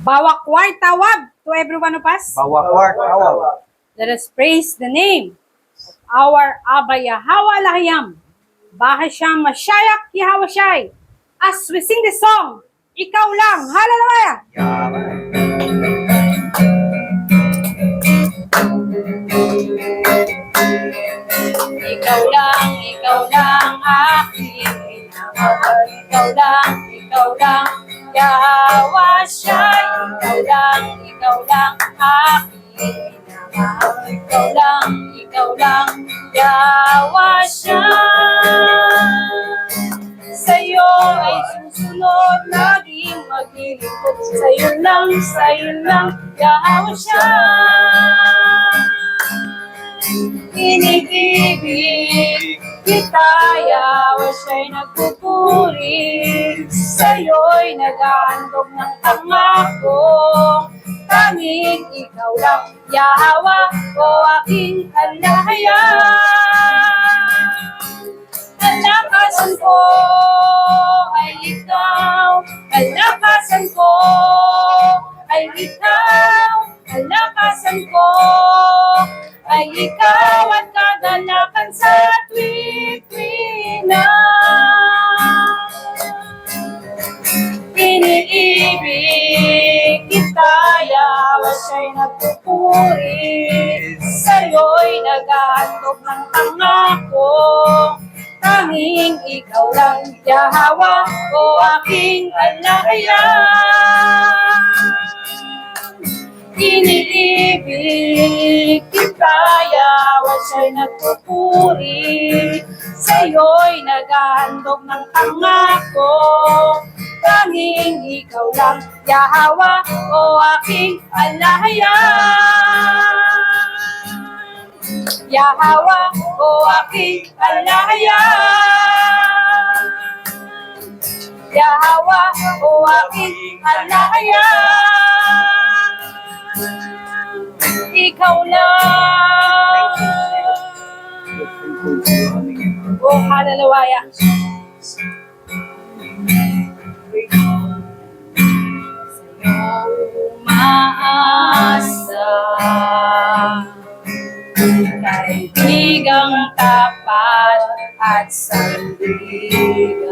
Bawakwar tawag to everyone of us. Bawakwar tawag. Let us praise the name of our Abba Yahweh Lahayam. Bahasham Mashayak Yahweh Shai. As we sing this song, ikaw lang. Hallelujah! Ikaw lang aking minamahal. Ikaw lang, Yahweh Shai. Ikaw lang aking minamahal. Ikaw lang, Yahweh Shai. Sa'yo ay susunod, laging maglilingkod. Sa'yo lang, Yahweh Shai. Inibig kita, Yahweh Shai, nagpupuri. Sa'yo'y nag-aandog ng pangako. Tanging ikaw lang, Yahweh, o aking kalahayan. Kalakasan ko ay ikaw, kalakasan ko ay ikaw, kalakasan ko ay ikaw at kagalakan sa tuwing na iniibig kita, Yahweh Shai, nagpupuri. Sa'yo'y nag-aandog ng pangako. Tanging ikaw lang, Yahweh, o aking kalahayan. Iniibig kita, Yahweh Shai, nagpupuri. Sa'yo'y nag-aandog ng pangako. Tanging ikaw lang, Yahweh, o aking kalahayan. Yahweh, o aking kalahayan. Yahweh, o aking kalahayan. Ikaw lang. Oh, hallelujah. Sa'yo umaasa, kaibigang tapat at sandigan.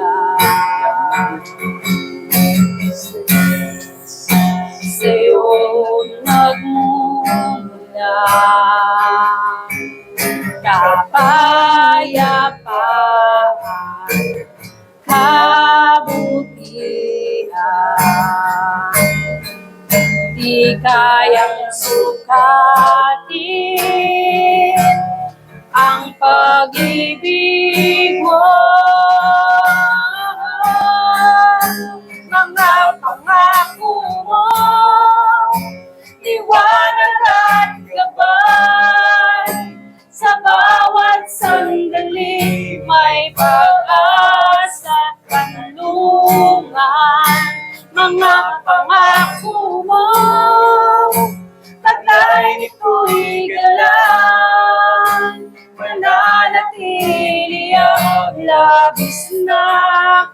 Sa'yo nagmumula kapayapaan, kabutihan. Di kayang sukatin ang pag-ibig mo. Mga pangako mo, liwanag at gabay. Sa bawat sandali may pag-asa at kanlungan. Mga pangako mo, taglay nito'y galang. Mananatili ang labis na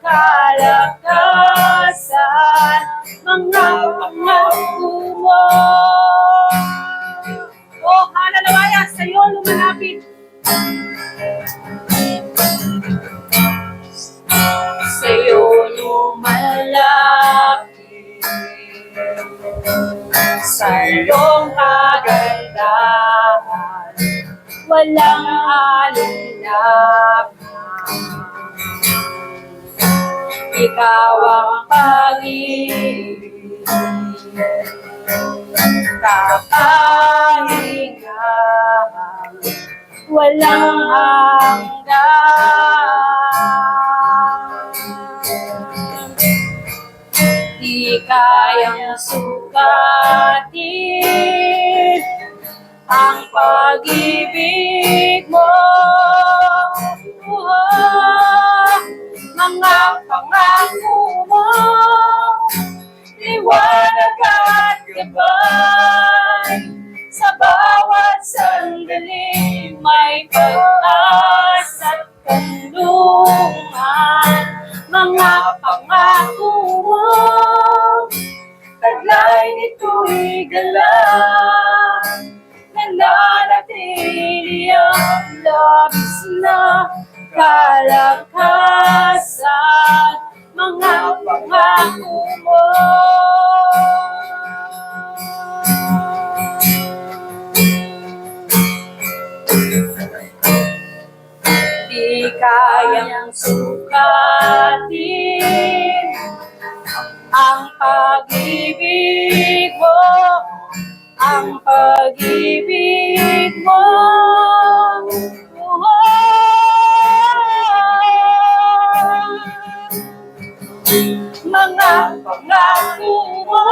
kalakasan. Mga pangako mo. Oh, hallelujah! Sa'yo lumalapit. Sa'yo lumalapit. Sa iyong kagandahan, walang alinlangan. Ikaw ang pag-ibig, kapahingahan, walang hanggan. Di kayang sukatin ang pag-ibig mo. Mga pangako mo, liwanag at gabay. Sa bawat sandali may pag-asa at kanlungan. Mga pangako mo, taglay nito'y galang, nananatili ang labis na kalakasan, mga pangako mo. Di kayang sukatin ang pag-ibig mo, ang pag-ibig mo. Mga pangako mo,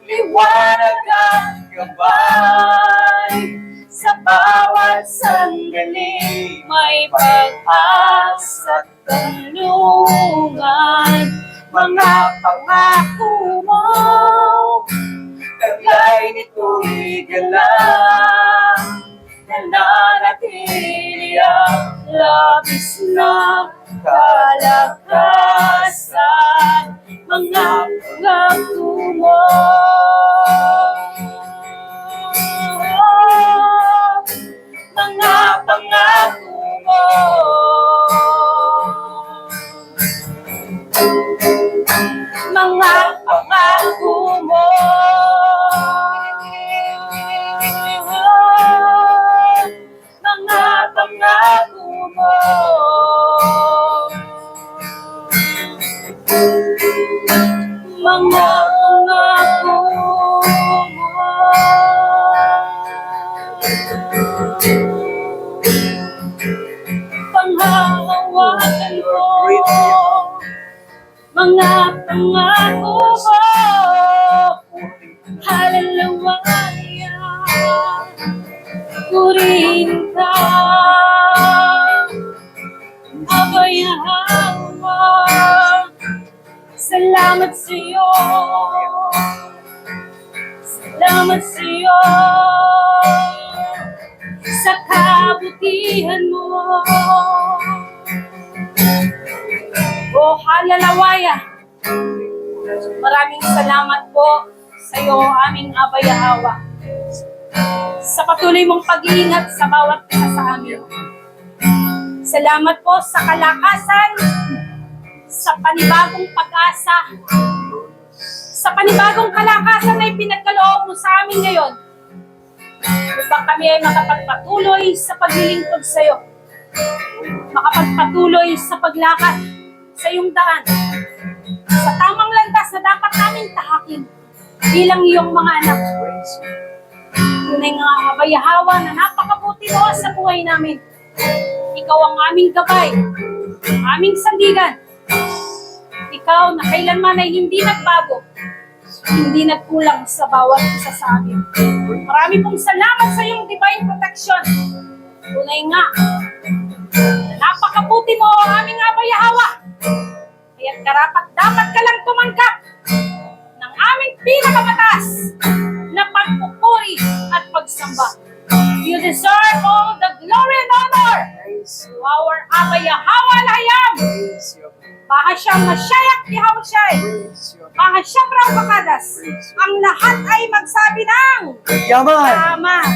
liwanag at gabay, sa bawat sandali may pag-asa at tanungan. Mga pangako mo, taglay nito'y galang, nananatili ang labis na kalakasan, mga pangako mo. Mga pangako mo. Mga pangako mo. Mga pangako mo. Mga pangako mo. Panghahawakan mo. Mga pangako mo. Halalawaya, purihin ka, abayahawa. Salamat sa'yo, salamat sa'yo, sa kabutihan mo. O halalawaya, maraming salamat po sa iyo, aming abayahawa, sa patuloy mong pag-iingat sa bawat isa sa amin. Salamat po sa kalakasan, sa panibagong pag-asa, sa panibagong kalakasan na ipinagkaloob mo sa amin ngayon, upang kami ay makapagpatuloy sa paglilingkod sa iyo, makapagpatuloy sa paglakad sa iyong daan, sa tamang landas na dapat naming tahakin bilang iyong mga anak. Tunay nga abayahawa na napakabuti mo sa buhay namin. Ikaw ang aming gabay, ang aming sandigan. Ikaw na kailanman ay hindi nagbago, hindi nagkulang sa bawat isa sa amin. Marami pong salamat sa iyong divine protection. Tunay nga, napakabuti mo ang aming abayahawa. Kaya't karapat dapat ka lang tumanggap ng aming pinakamataas na pagpupuri at pagsamba. You deserve all the glory and honor to our abayahawa lahayam. Bahasyam Mashiach Yahawashi, Bahasyam Rabakadas. Ang lahat ay magsabi ng Yaman! Yaman.